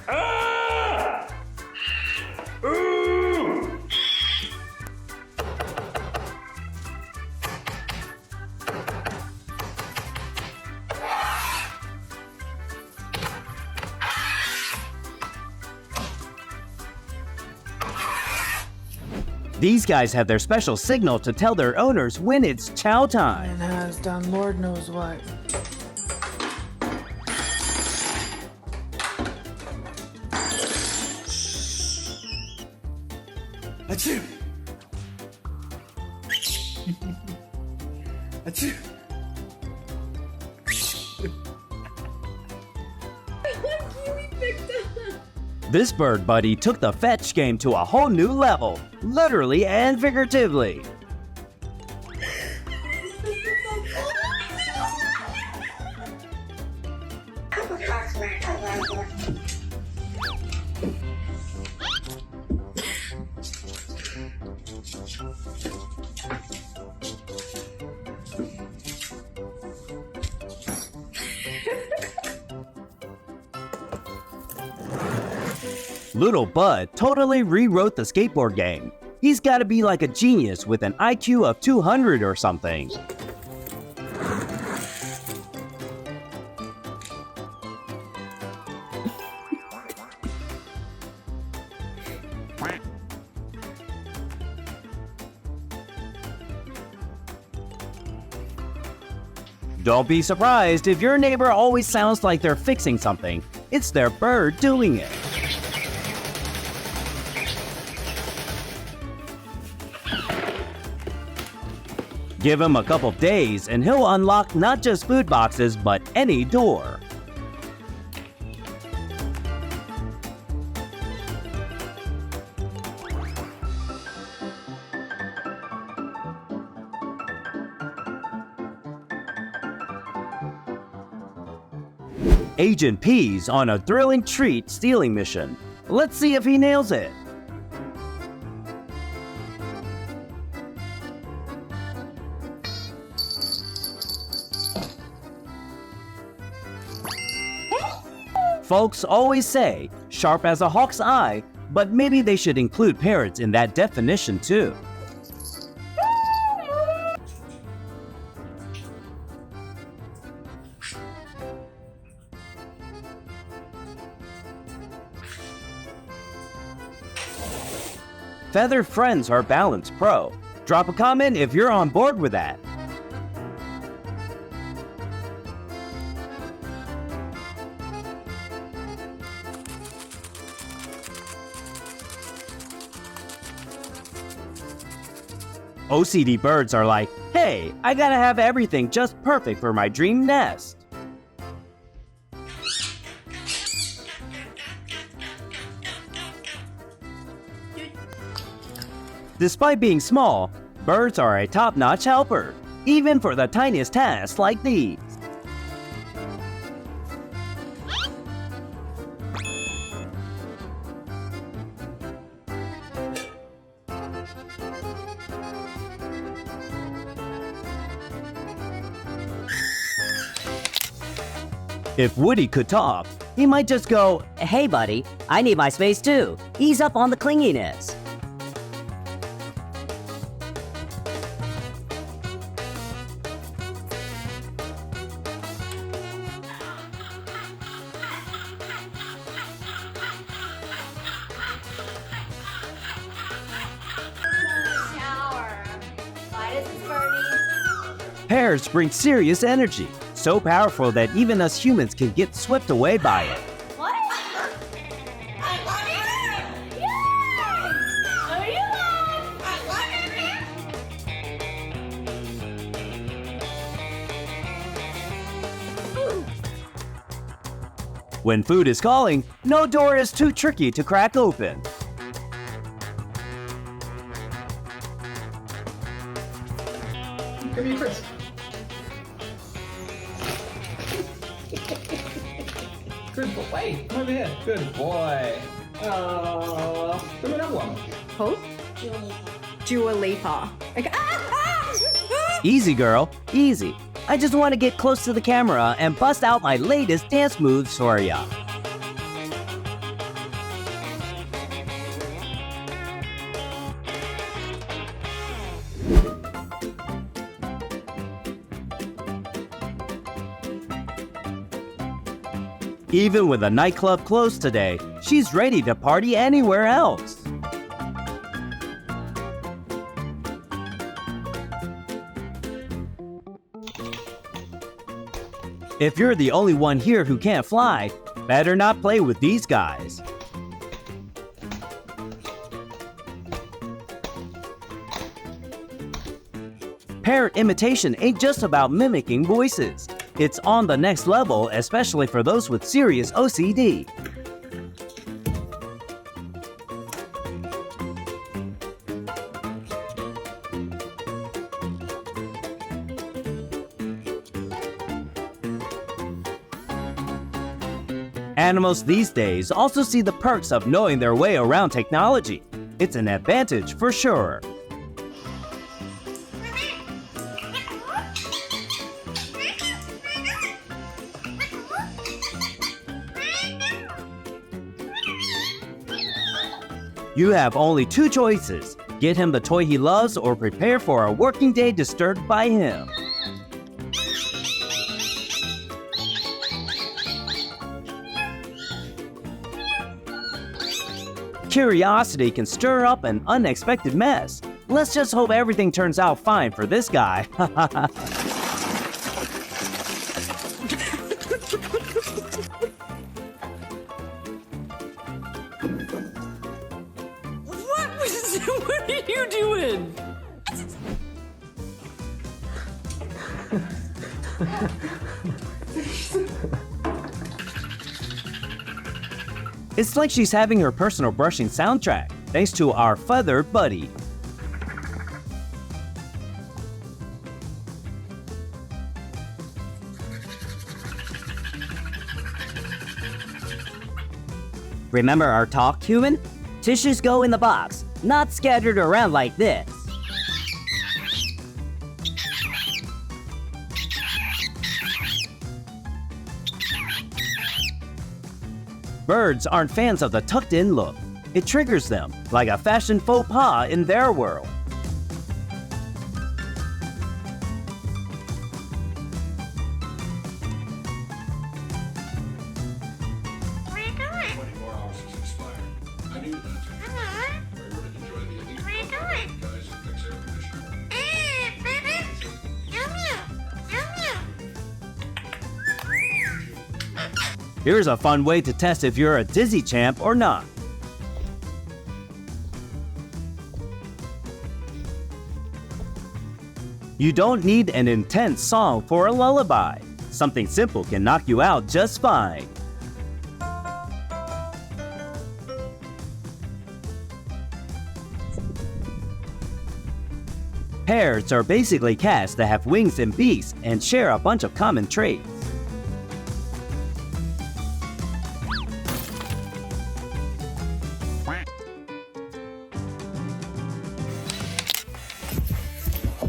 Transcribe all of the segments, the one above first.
Ah! Ooh! These guys have their special signal to tell their owners when it's chow time. And has done Lord knows what. Achoo! Achoo! This bird buddy took the fetch game to a whole new level, literally and figuratively. Little Bud totally rewrote the skateboard game. He's gotta be like a genius with an IQ of 200 or something. Don't be surprised if your neighbor always sounds like they're fixing something. It's their bird doing it. Give him a couple days and he'll unlock not just food boxes, but any door. Agent P's on a thrilling treat stealing mission. Let's see if he nails it. Folks always say, sharp as a hawk's eye, but maybe they should include parrots in that definition too. Feather friends are Balance Pro. Drop a comment if you're on board with that. OCD birds are like, hey, I gotta have everything just perfect for my dream nest. Despite being small, birds are a top-notch helper, even for the tiniest tasks like these. If Woody could talk, he might just go, Hey buddy, I need my space too. Ease up on the clinginess. Pears bring serious energy, so powerful that even us humans can get swept away by it. What? I love it! Yay! Are you alive? I love it! When food is calling, no door is too tricky to crack open. Give me a crisp. Good boy. Wait, come over here. Good boy. Give me another one. Hope? Dua Lipa. Like, Easy, girl, easy. I just want to get close to the camera and bust out my latest dance moves for ya. Even with a nightclub closed today, she's ready to party anywhere else. If you're the only one here who can't fly, better not play with these guys. Parrot imitation ain't just about mimicking voices. It's on the next level, especially for those with serious OCD. Animals these days also see the perks of knowing their way around technology. It's an advantage for sure. You have only two choices: get him the toy he loves or prepare for a working day disturbed by him. Curiosity can stir up an unexpected mess. Let's just hope everything turns out fine for this guy. What are you doing? It's like she's having her personal brushing soundtrack, thanks to our feathered buddy. Remember our talk, human? Tissues go in the box, not scattered around like this. Birds aren't fans of the tucked-in look. It triggers them, like a fashion faux pas in their world. What are you doing? 24 hours has expired. I knew that. Come on. Are you ready to enjoy the elite What are you doing? guys who fix air conditioning? Baby. Meow meow. Meow meow. Here's a fun way to test if you're a dizzy champ or not. You don't need an intense song for a lullaby. Something simple can knock you out just fine. Parrots are basically cats that have wings and beaks and share a bunch of common traits.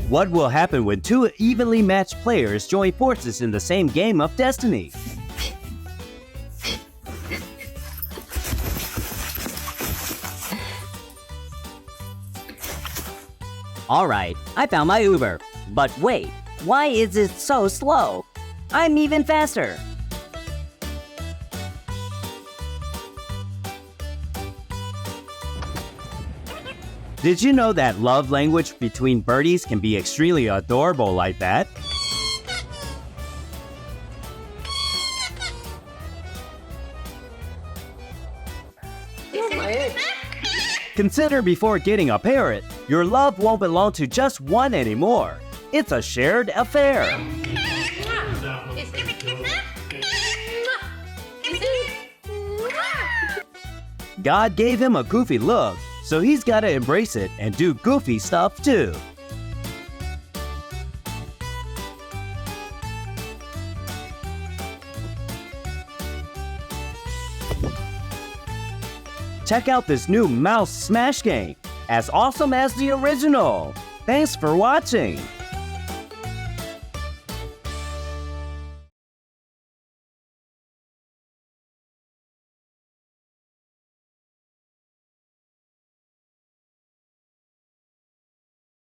What will happen when two evenly matched players join forces in the same game of destiny? Alright, I found my Uber. But wait, why is it so slow? I'm even faster. Did you know that love language between birdies can be extremely adorable like that? Consider before getting a parrot, your love won't belong to just one anymore. It's a shared affair. God gave him a goofy look, so he's gotta embrace it and do goofy stuff too. Check out this new mouse smash game, as awesome as the original. Thanks for watching.